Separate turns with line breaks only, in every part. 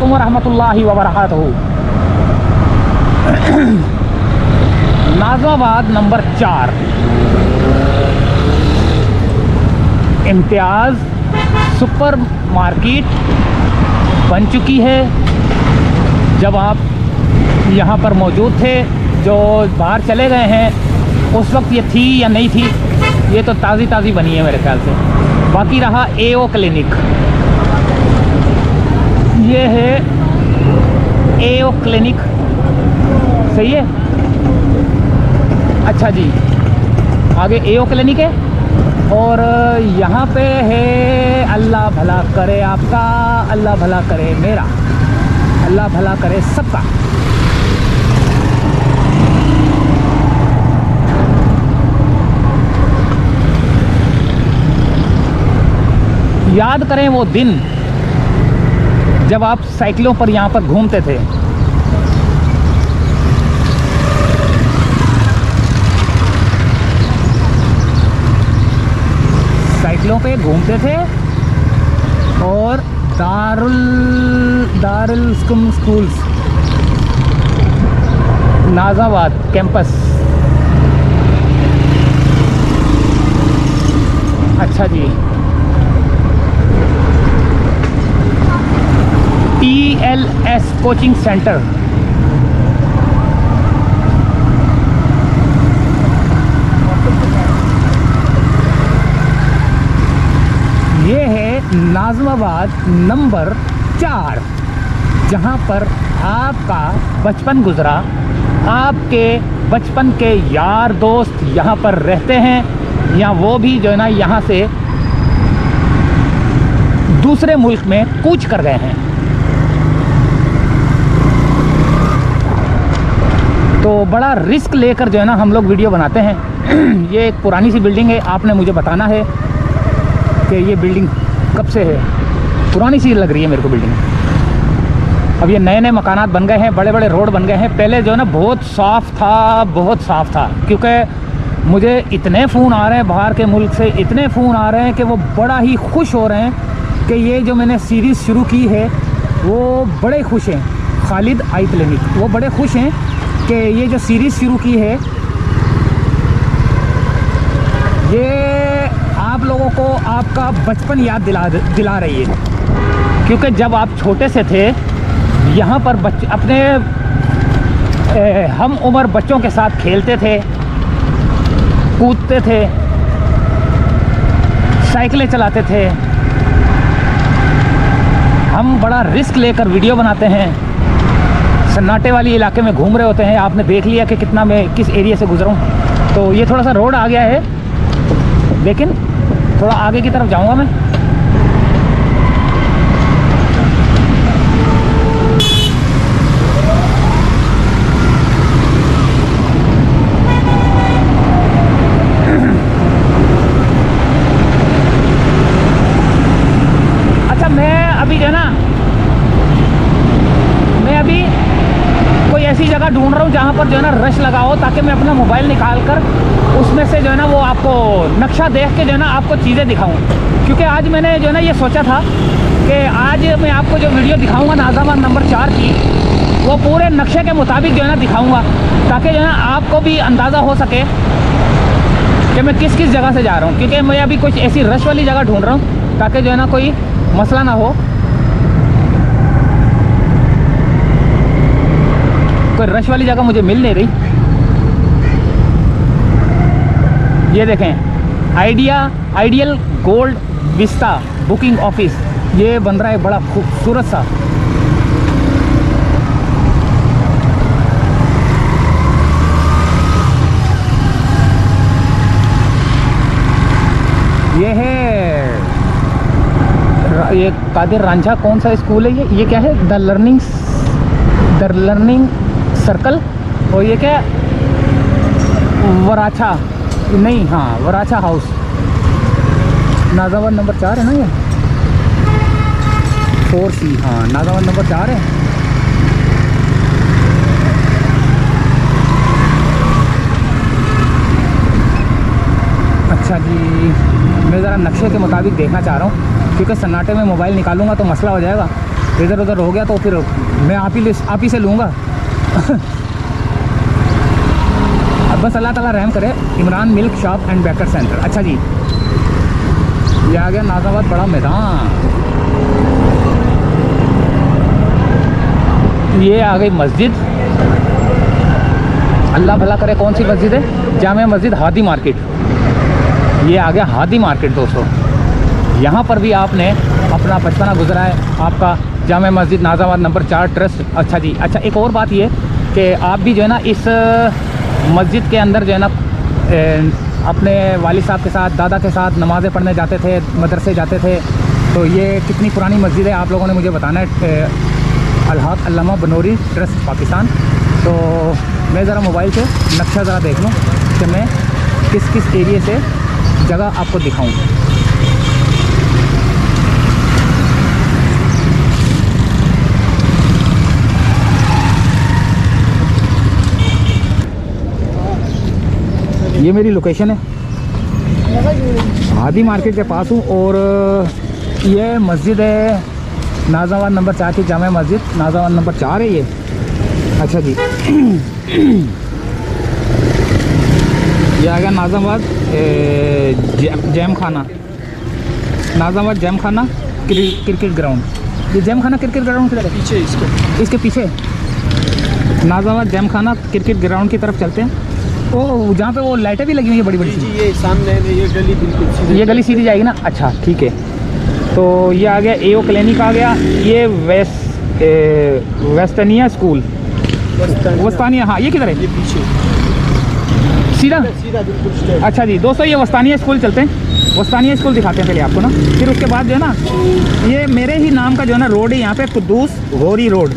अलैकुम वरहमतुल्लाहि वबरकातुहू। नाज़िमाबाद नंबर 4 इम्तियाज़ super market बन चुकी है। जब आप यहाँ पर मौजूद थे, जो बाहर चले गए हैं उस वक्त ये थी या नहीं थी, ये तो ताज़ी बनी है मेरे ख्याल से। बाकी रहा एओ क्लिनिक, ये है एओ क्लिनिक, सही है। अच्छा जी, आगे एओ क्लिनिक है और यहाँ पे है अल्लाह भला करे आपका, अल्लाह भला करे मेरा, अल्लाह भला करे सबका। याद करें वो दिन जब आप साइकिलों पर यहाँ पर घूमते थे। साइकिलों पे घूमते थे और दारुल स्कूल्स नाज़िमाबाद कैंपस। अच्छा जी, TLS कोचिंग सेंटर, ये है नाज़िमाबाद नंबर 4, जहाँ पर आपका बचपन गुजरा। आपके बचपन के यार दोस्त यहाँ पर रहते हैं, या वो भी जो है ना यहाँ से दूसरे मुल्क में कूच कर गए हैं। तो बड़ा रिस्क लेकर जो है ना हम लोग वीडियो बनाते हैं। ये एक पुरानी सी बिल्डिंग है, आपने मुझे बताना है कि ये बिल्डिंग कब से है। पुरानी सी लग रही है मेरे को बिल्डिंग। अब ये नए मकानात बन गए हैं, बड़े बड़े रोड बन गए हैं। पहले जो है ना बहुत साफ़ था, बहुत साफ़ था। क्योंकि मुझे इतने फ़ोन आ रहे हैं बाहर के मुल्क से, इतने फ़ोन आ रहे हैं कि वो बड़ा ही खुश हो रहे हैं कि ये जो मैंने सीरीज़ शुरू की है, वो बड़े खुश हैं। खालिद आई क्लिनिक, वो बड़े खुश हैं कि ये जो सीरीज़ शुरू की है, ये आप लोगों को आपका बचपन याद दिला रही है। क्योंकि जब आप छोटे से थे, यहाँ पर अपने हम उम्र बच्चों के साथ खेलते थे, कूदते थे, साइकिलें चलाते थे। हम बड़ा रिस्क लेकर वीडियो बनाते हैं। सन्नाटे वाली इलाके में घूम रहे होते हैं। आपने देख लिया कि कितना मैं किस एरिया से गुजरा हूँ। तो ये थोड़ा सा रोड आ गया है, लेकिन थोड़ा आगे की तरफ जाऊँगा मैं। अच्छा, मैं अभी जो है ना, ऐसी जगह ढूंढ रहा हूँ जहाँ पर जो है ना रश लगा हो, ताकि मैं अपना मोबाइल निकाल कर उसमें से जो है ना वो आपको नक्शा देख के जो है ना आपको चीज़ें दिखाऊँ। क्योंकि आज मैंने जो है ना ये सोचा था कि आज मैं आपको जो वीडियो दिखाऊँगा नाज़िमाबाद नंबर 4 की, वो पूरे नक्शे के मुताबिक जो है ना दिखाऊँगा, ताकि जो है ना आपको भी अंदाज़ा हो सके कि मैं किस किस जगह से जा रहा हूँ। क्योंकि मैं अभी कुछ ऐसी रश वाली जगह ढूँढ रहा हूँ ताकि जो है ना कोई मसला ना हो, कोई रश वाली जगह मुझे मिल नहीं रही। ये देखें, ideal gold Vista booking office, ये बन रहा है बड़ा खूबसूरत सा। ये है ये कादिर रांझा कौन सा स्कूल है? ये क्या है? The learning circle. और ये क्या, वराछा नहीं, हाँ वराछा हाउस, नाज़िमाबाद नंबर 4 है ना ये, 4C, हाँ नाज़िमाबाद नंबर 4 है। अच्छा जी, मैं ज़रा नक्शे के मुताबिक देखना चाह रहा हूँ, क्योंकि सन्नाटे में मोबाइल निकालूंगा तो मसला हो जाएगा। इधर उधर हो गया तो फिर मैं आप ही से लूँगा। अब बस अल्लाह ताला रहम करे। Imran milk shop and baker centre. अच्छा जी, ये आ गया नाज़ाबाद बड़ा मैदान। ये आ गई मस्जिद, अल्लाह भला करे। कौन सी मस्जिद है? जामे मस्जिद हादी मार्केट। ये आ गया हादी मार्केट दोस्तों। यहाँ पर भी आपने अपना बचपना गुजरा है आपका। जामे मस्जिद नाज़ाबाद नंबर 4 ट्रस्ट। अच्छा जी, अच्छा एक और बात ये कि आप भी जो है ना इस मस्जिद के अंदर जो है ना अपने वालिद साहब के साथ, दादा के साथ नमाज़ें पढ़ने जाते थे, मदरसे जाते थे। तो ये कितनी पुरानी मस्जिद है आप लोगों ने मुझे बताना है। अल-हक़ अल्लामा बनूरी ट्रस्ट पाकिस्तान। तो मैं ज़रा मोबाइल से नक्शा ज़रा देख लूँ कि मैं किस किस एरिए से जगह आपको दिखाऊँ। ये मेरी लोकेशन है, हादी मार्केट के पास हूँ। और ये मस्जिद है नाज़ाबाद नंबर 4 की जामे मस्जिद। नाज़ाबाद नंबर 4 है ये। अच्छा जी, ये आ गया नाज़ाबाद जैम खाना। नाज़ाबाद जैम खाना क्रिकेट ग्राउंड। ये जैम खाना क्रिकेट ग्राउंड किधर है? पीछे इसके पीछे नाज़ाबाद जैम खाना क्रिकेट ग्राउंड की तरफ चलते हैं। ओ जहाँ पे वो लाइटें भी लगी हुई है बड़ी बड़ी।
जी ये सामने है, ये गली बिल्कुल सीधी।
ये गली सीधी जाएगी ना? अच्छा ठीक है। तो ये आ गया एओ क्लिनिक आ गया। ये वेस्टनिया स्कूल, वस्तानिया। हाँ ये किधर है?
ये पीछे
सीधा
बिल्कुल स्ट्रेट।
अच्छा जी दोस्तों, ये वस्तानिया स्कूल चलते हैं। वस्तानिया स्कूल दिखाते हैं पहले आपको ना, फिर उसके बाद जो है ना ये मेरे ही नाम का जो है ना रोड है यहाँ पे, कुद्दूस गौरी रोड।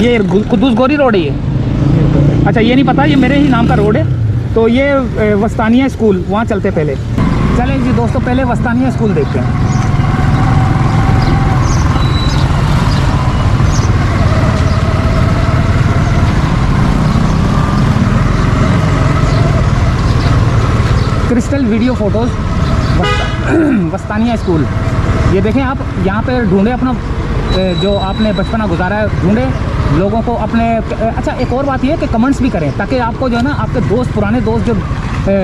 ये कुद्दूस गौरी रोड है ये। अच्छा ये नहीं पता, ये मेरे ही नाम का रोड है। तो ये वस्तानिया स्कूल, वहाँ चलते पहले। चलें जी दोस्तों, पहले वस्तानिया स्कूल देखते हैं। Crystal video photos Wastania school. ये देखें आप, यहाँ पे ढूंढे अपना जो आपने बचपना गुजारा है, ढूंढे लोगों को अपने। अच्छा एक और बात ये है कि कमेंट्स भी करें, ताकि आपको जो है ना आपके दोस्त, पुराने दोस्त जो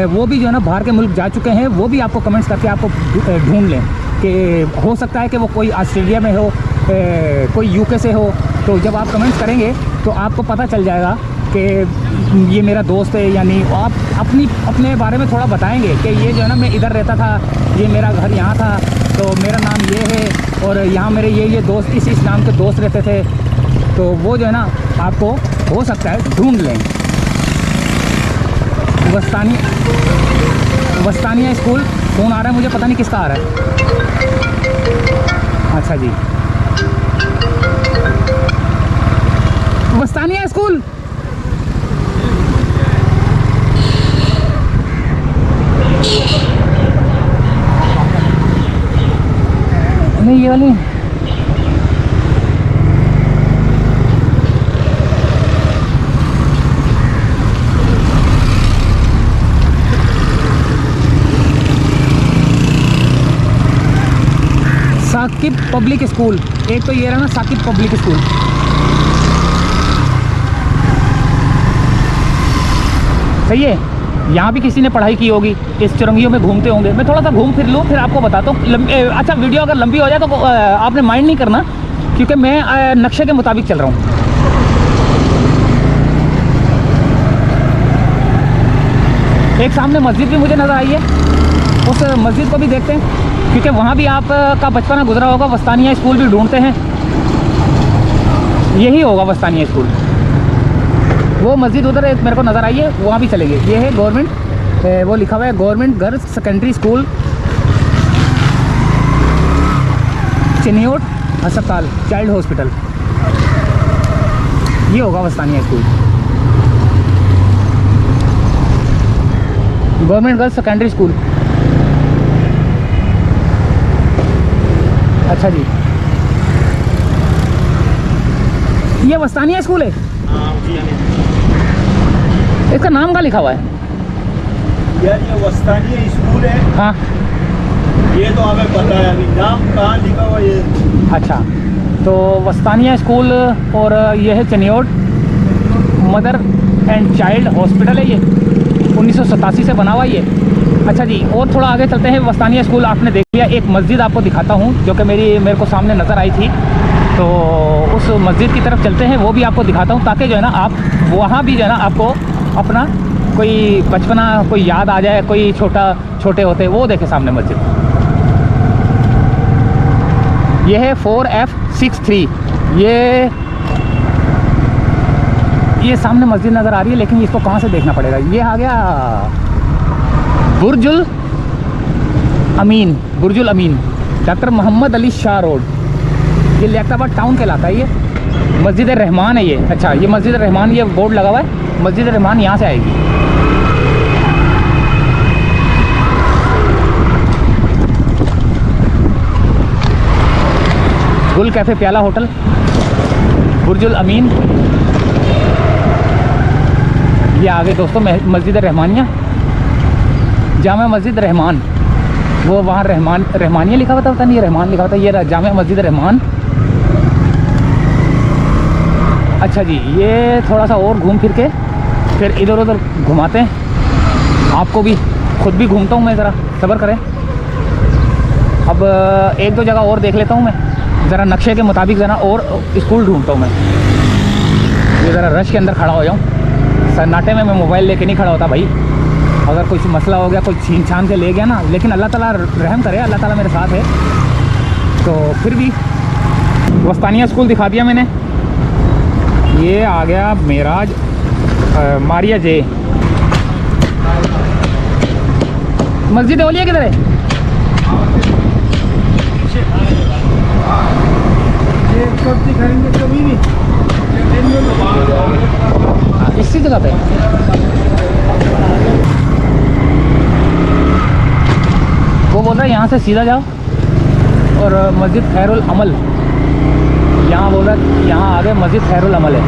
वो भी जो है ना बाहर के मुल्क जा चुके हैं, वो भी आपको कमेंट्स करके आपको ढूंढ लें। कि हो सकता है कि वो कोई ऑस्ट्रेलिया में हो, कोई यूके से हो। तो जब आप कमेंट्स करेंगे तो आपको पता चल जाएगा कि ये मेरा दोस्त है या नहीं। आप अपने बारे में थोड़ा बताएंगे कि ये जो है ना मैं इधर रहता था, ये मेरा घर यहाँ था, तो मेरा नाम ये है, और यहाँ मेरे ये दोस्त इस नाम के दोस्त रहते थे। तो वो जो है ना आपको हो सकता है ढूंढ लें। वस्तानिया स्कूल। फ़ोन आ रहा है मुझे, पता नहीं किसका आ रहा है। अच्छा जी, वस्तानिया स्कूल। नहीं ये वाली साकिब पब्लिक स्कूल। एक तो ये रहा ना साकिब पब्लिक स्कूल। सही है, यहाँ भी किसी ने पढ़ाई की होगी, इस चुरंगियों में घूमते होंगे। मैं थोड़ा सा घूम फिर लूँ, फिर आपको बताता हूँ। अच्छा वीडियो अगर लंबी हो जाए तो आपने माइंड नहीं करना, क्योंकि मैं नक्शे के मुताबिक चल रहा हूँ। एक सामने मस्जिद भी मुझे नज़र आई है, उस मस्जिद को भी देखते हैं, क्योंकि वहाँ भी आपका बचपना गुजरा होगा। वस्तानिया स्कूल भी ढूंढते हैं, यही होगा वस्तानिया स्कूल। वो मस्जिद उधर एक मेरे को नज़र आई है, वहाँ भी चलेंगे। ये है गवर्नमेंट, वो लिखा हुआ है government girls secondary school Chiniot अस्पताल चाइल्ड हॉस्पिटल। ये होगा Wastania school, government girls secondary school. अच्छा जी, ये वस्तानिया स्कूल है। इसका नाम क्या लिखा हुआ है?
यार ये वस्तानिया स्कूल है।
हाँ
ये तो हमें पता है, अभी नाम कहाँ लिखा हुआ ये।
अच्छा, तो वस्तानिया स्कूल और ये है Chiniot mother and child hospital है। ये 1987 से बना हुआ ये। अच्छा जी, और थोड़ा आगे चलते हैं। वस्तानिया स्कूल आपने देख लिया। एक मस्जिद आपको दिखाता हूँ जो कि मेरे को सामने नज़र आई थी, तो उस मस्जिद की तरफ चलते हैं, वो भी आपको दिखाता हूँ, ताकि जो है ना आप वहाँ भी जो है ना आपको अपना कोई बचपना कोई याद आ जाए, कोई छोटे होते वो देखे सामने मस्जिद। ये है 4F63। ये सामने मस्जिद नज़र आ रही है, लेकिन इसको कहाँ से देखना पड़ेगा। ये आ गया बुर्जुल अमीन, डॉक्टर मोहम्मद अली शाह रोड। ये लियाकताबाद टाउन कहलाता है। ये मस्जिद रहमान है ये। अच्छा, ये मस्जिद रहमान, ये बोर्ड लगा हुआ है, मस्जिद रहमान यहाँ से आएगी। गुल कैफ़े प्याला होटल, बुर्जुल अमीन। ये आगे दोस्तों मस्जिद रहमानिया, जामा मस्जिद रहमान, वो वहाँ रहमानिया लिखा हुआ था, पता नहीं रहमान लिखा हुआ था। ये जामा मस्जिद रहमान। अच्छा जी, ये थोड़ा सा और घूम फिर के फिर इधर उधर घुमाते हैं आपको भी, खुद भी घूमता हूँ मैं, ज़रा सब्र करें। अब एक दो जगह और देख लेता हूँ मैं, ज़रा नक्शे के मुताबिक ज़रा और स्कूल ढूंढता हूँ मैं। ये ज़रा रश के अंदर खड़ा हो जाऊँ, सन्नाटे में मैं मोबाइल लेके नहीं खड़ा होता भाई। अगर कुछ मसला हो गया, कोई छीन छान के ले गया ना, लेकिन अल्लाह ताला रहम करे, अल्लाह ताला मेरे साथ है। तो फिर भी वस्तानिया स्कूल दिखा दिया मैंने। ये आ गया मेराज मारिया जे। मस्जिद ओलिया किधर है?
कभी भी
इसी जगह पे। वो बोल रहा है यहाँ से सीधा जाओ और मस्जिद खैरुल अमल, यहाँ बोल रहा है यहाँ आगे मस्जिद खैरुल अमल है।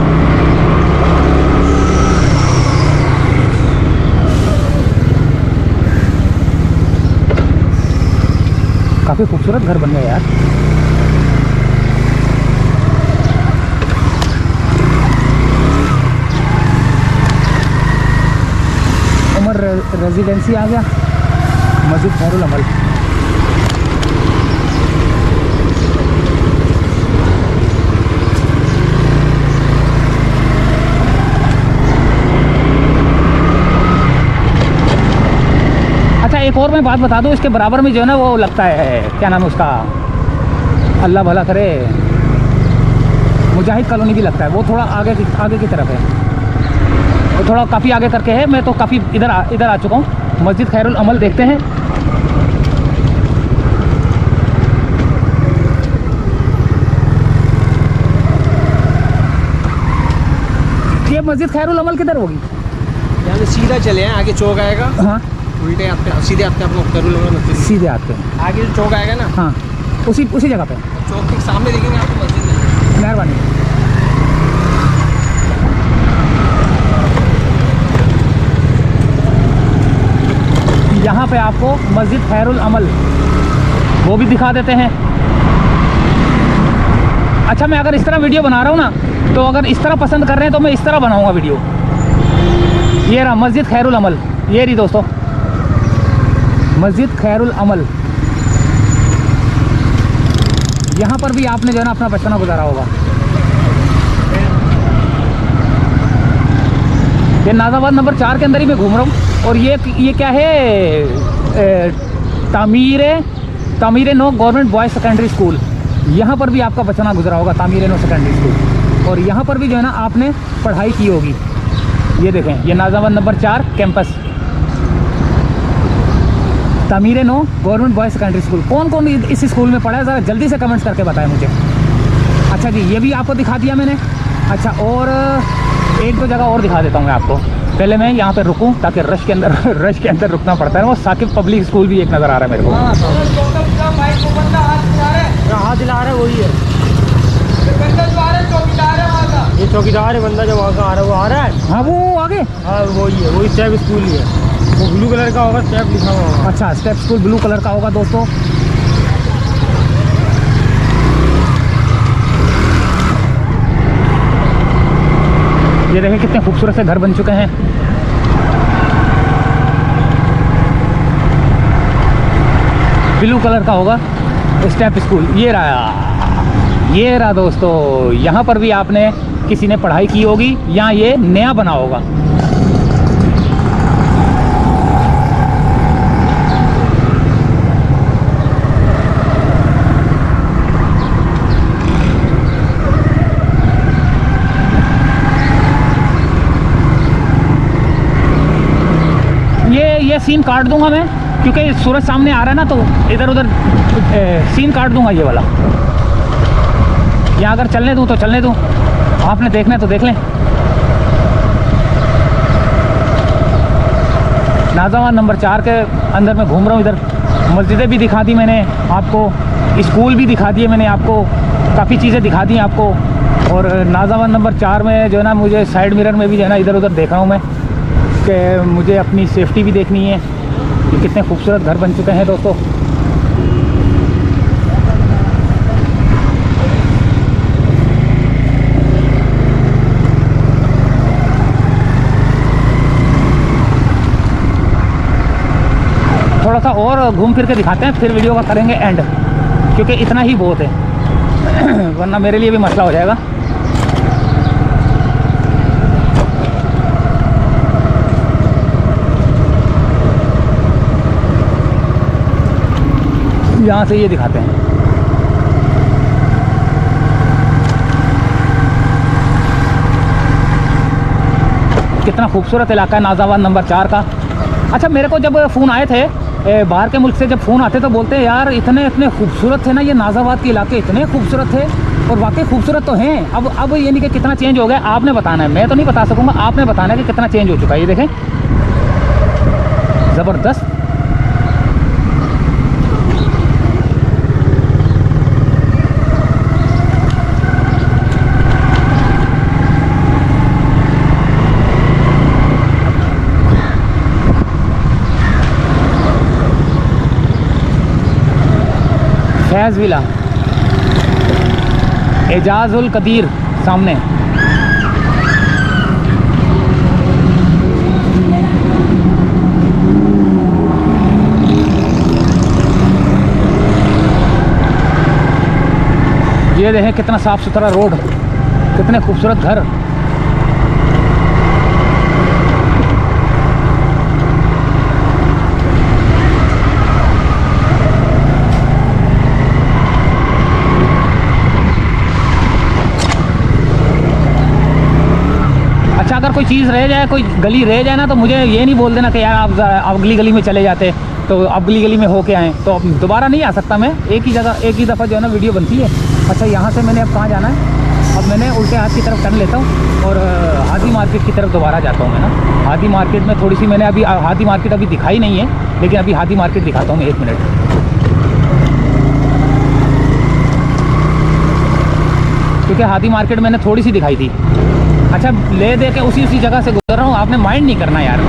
काफ़ी खूबसूरत घर बन गया यार। उमर रेजिडेंसी आ गया, मस्जिद खैरुल अमल। अच्छा, एक और मैं बात बता दूं, इसके बराबर में जो है ना वो लगता है, क्या नाम है उसका, अल्लाह भला करे, मुजाहिद कॉलोनी भी लगता है। वो थोड़ा आगे की तरफ है, वो थोड़ा काफ़ी आगे करके है। मैं तो काफ़ी इधर आ चुका हूँ। मस्जिद खैरुल अमल देखते हैं। ये मस्जिद खैरुल अमल किधर होगी?
यहाँ से सीधा चले हैं, आगे चौक आएगा।
हाँ,
उल्टे आते सीधे आते हैं आपको खैरुल अमल मस्जिद। सीधे
आते हैं,
आगे जो चौक आएगा ना,
हाँ उसी जगह पे।
चौक के सामने देखेंगे आपको मस्जिद।
मेहरबानी। यहाँ पे आपको मस्जिद खैरुल अमल वो भी दिखा देते हैं। अच्छा, मैं अगर इस तरह वीडियो बना रहा हूँ ना, तो अगर इस तरह पसंद कर रहे हैं तो मैं इस तरह बनाऊँगा वीडियो। ये रहा मस्जिद खैरुल अमल, ये रही दोस्तों मस्जिद खैरुल अमल। यहाँ पर भी आपने जो है ना अपना बचपना गुजारा होगा। ये नाज़ाबाद नंबर 4 के अंदर ही मैं घूम रहा हूँ। और ये क्या है, तामीर नो गवर्नमेंट बॉयज़ सेकेंडरी स्कूल। यहाँ पर भी आपका बचपना गुजरा होगा, तामीर नो सेकेंडरी स्कूल। और यहाँ पर भी जो है ना आपने पढ़ाई की होगी। ये देखें, ये नाज़ाबाद नंबर 4 कैंपस, तामीर नो गवर्नमेंट बॉयज़ सेकेंडरी स्कूल। कौन कौन इस स्कूल में पढ़ा है, ज़रा जल्दी से कमेंट्स करके बताएं मुझे। अच्छा जी, ये भी आपको दिखा दिया मैंने। अच्छा, और एक दो जगह और दिखा देता हूँ मैं आपको। पहले मैं यहाँ पे रुकूँ, ताकि रश के अंदर रुकना पड़ता है। वो साकिब पब्लिक स्कूल भी एक नज़र आ रहा है मेरे को।
हाथ दिला रहा है, वही है ये चौकीदार है बंदा, जो वहाँ का आ रहा है वो आ रहा है।
हाँ, वो आगे,
हाँ वही है, वही स्टेप स्कूल ही है। वो ब्लू कलर का होगा, स्टेप लिखा हुआ होगा।
अच्छा, स्टेप स्कूल ब्लू कलर का होगा दोस्तों। ये देखिए कितने खूबसूरत से घर बन चुके हैं। ब्लू कलर का होगा स्टेप स्कूल। ये रहा दोस्तों, यहाँ पर भी आपने किसी ने पढ़ाई की होगी या ये नया बना होगा। ये सीन काट दूंगा मैं, क्योंकि सूरज सामने आ रहा है ना, तो इधर उधर सीन काट दूंगा ये वाला। यहाँ अगर चलने दूँ तो चलने दूँ, आपने देखना है तो देख लें। नाज़ावान नंबर 4 के अंदर मैं घूम रहा हूँ। इधर मस्जिदें भी दिखा दी मैंने आपको, स्कूल भी दिखा दिए मैंने आपको, काफ़ी चीज़ें दिखा दी आपको। और नाज़ावान नंबर 4 में जो है ना, मुझे साइड मिरर में भी जो है ना इधर उधर देख रहा हूँ मैं, कि मुझे अपनी सेफ्टी भी देखनी है। ये कितने खूबसूरत घर बन चुके हैं दोस्तों। थोड़ा सा और घूम फिर के दिखाते हैं, फिर वीडियो का करेंगे एंड, क्योंकि इतना ही बहुत है वरना मेरे लिए भी मसला हो जाएगा। यहाँ से ये दिखाते हैं। कितना खूबसूरत इलाका है नाज़ावान नंबर 4 का। अच्छा, मेरे को जब फ़ोन आए थे बाहर के मुल्क से, जब फ़ोन आते तो बोलते हैं यार इतने खूबसूरत थे ना ये नाज़ावाद के इलाके, इतने खूबसूरत थे। और वाकई खूबसूरत तो हैं। अब ये नहीं कि कितना चेंज हो गया, आपने बताना है, मैं तो नहीं बता सकूँगा, आपने बताना है कि कितना चेंज हो चुका है। ये देखें, ज़बरदस्त। फैज़ विला, एजाजुल कदीर सामने। ये देखें कितना साफ सुथरा रोड, कितने खूबसूरत घर। अगर कोई चीज़ रह जाए, कोई गली रह जाए ना, तो मुझे ये नहीं बोल देना कि यार आप अगली गली में चले जाते, तो अगली गली में होके आएँ, तो अब दोबारा नहीं आ सकता मैं। एक ही जगह एक ही दफ़ा जो है ना वीडियो बनती है। अच्छा, यहाँ से मैंने अब कहाँ जाना है? अब मैंने उल्टे हाथ की तरफ टर्न लेता हूँ और हादी मार्केट की तरफ दोबारा जाता हूँ मैं ना। हादी मार्केट में थोड़ी सी मैंने अभी हादी मार्केट अभी दिखाई नहीं है, लेकिन अभी हादी मार्केट दिखाता हूँ मैं। 1 मिनट, क्योंकि हादी मार्केट मैंने थोड़ी सी दिखाई थी। अच्छा, ले दे के उसी जगह से गुजर रहा हूँ, आपने माइंड नहीं करना यार।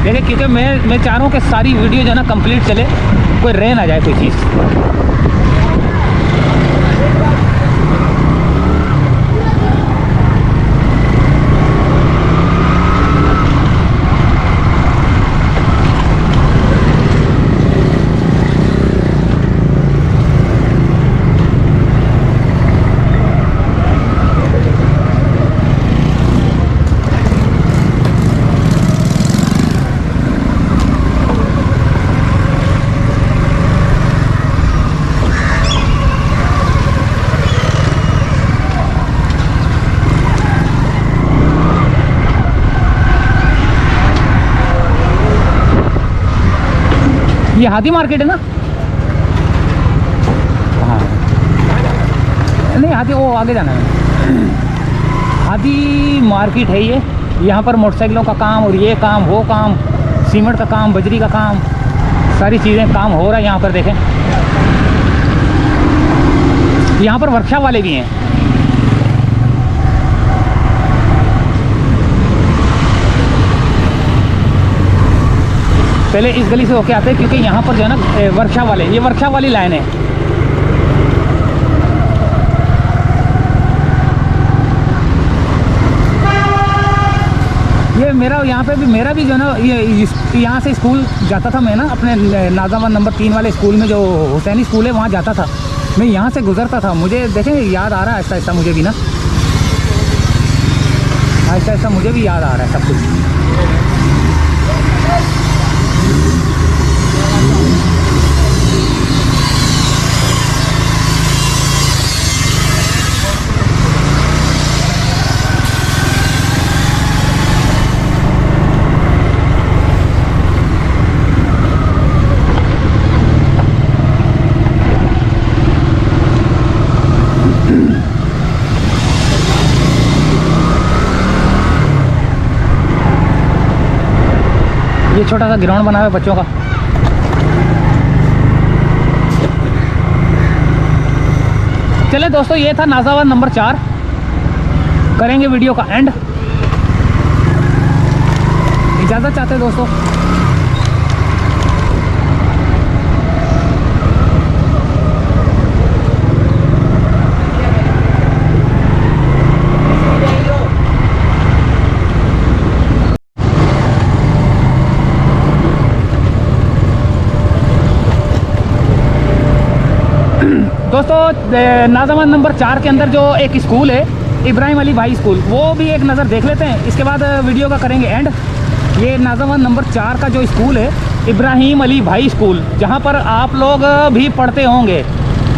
देखिए, क्योंकि मैं चाह रहा हूँ कि सारी वीडियो जो है ना कंप्लीट चले, कोई रह ना जाए कोई चीज़। ये हादी मार्केट है ना? हाँ, नहीं हादी, वो आगे जाना है। हादी मार्केट है ये। यहाँ पर मोटरसाइकिलों का काम और ये काम, वो काम, सीमेंट का काम, बजरी का काम, सारी चीज़ें काम हो रहा है यहाँ पर। देखें, यहाँ पर वर्कशॉप वाले भी हैं। पहले इस गली से होके आते हैं, क्योंकि यहाँ पर जो है ना वर्कशॉप वाले, ये वर्कशॉप वाली लाइन है। ये मेरा यहाँ पे भी मेरा भी जो है ना ये यहाँ से स्कूल जाता था मैं ना, अपने नाज़ाबाद नंबर 3 वाले स्कूल में, जो हुसैनी स्कूल है वहाँ जाता था मैं, यहाँ से गुजरता था। मुझे देखें याद आ रहा है ऐसा मुझे भी ना, ऐसा मुझे भी याद आ रहा है सब कुछ। ये छोटा सा ग्राउंड बना हुआ है बच्चों का। चले दोस्तों, ये था नाज़ाबाद नंबर 4। करेंगे वीडियो का एंड। इजाज़त चाहते हैं दोस्तों। दोस्तों नाज़ाबाद नंबर 4 के अंदर जो एक स्कूल है इब्राहिम अली भाई स्कूल, वो भी एक नज़र देख लेते हैं, इसके बाद वीडियो का करेंगे एंड। ये नाज़ाबाद नंबर 4 का जो स्कूल है इब्राहिम अली भाई स्कूल, जहाँ पर आप लोग भी पढ़ते होंगे,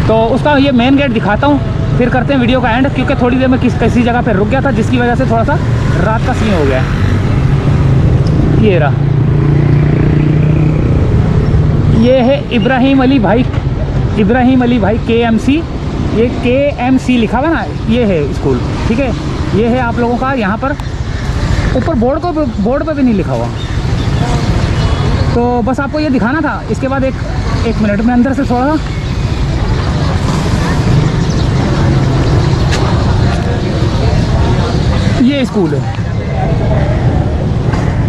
तो उसका ये मेन गेट दिखाता हूँ, फिर करते हैं वीडियो का एंड। क्योंकि थोड़ी देर में किसी जगह पर रुक गया था, जिसकी वजह से थोड़ा सा रात का सीन हो गया। ये रहा, ये है इब्राहिम अली भाई KMC। ये KMC लिखा हुआ ना, ये है स्कूल, ठीक है। ये है आप लोगों का, यहाँ पर ऊपर बोर्ड पे भी नहीं लिखा हुआ, तो बस आपको ये दिखाना था। इसके बाद एक मिनट में अंदर से थोड़ा सा ये स्कूल है,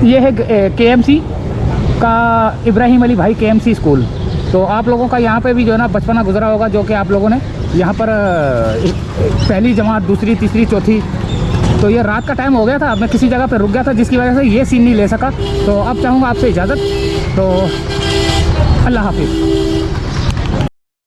ये है KMC का इब्राहिम अली भाई KMC स्कूल। तो आप लोगों का यहाँ पे भी जो है ना बचपना गुजरा होगा, जो कि आप लोगों ने यहाँ पर पहली जमात, दूसरी, तीसरी, चौथी। तो ये रात का टाइम हो गया था, मैं किसी जगह पे रुक गया था, जिसकी वजह से ये सीन नहीं ले सका। तो अब चाहूँगा आपसे इजाज़त, तो अल्लाह हाफिज़।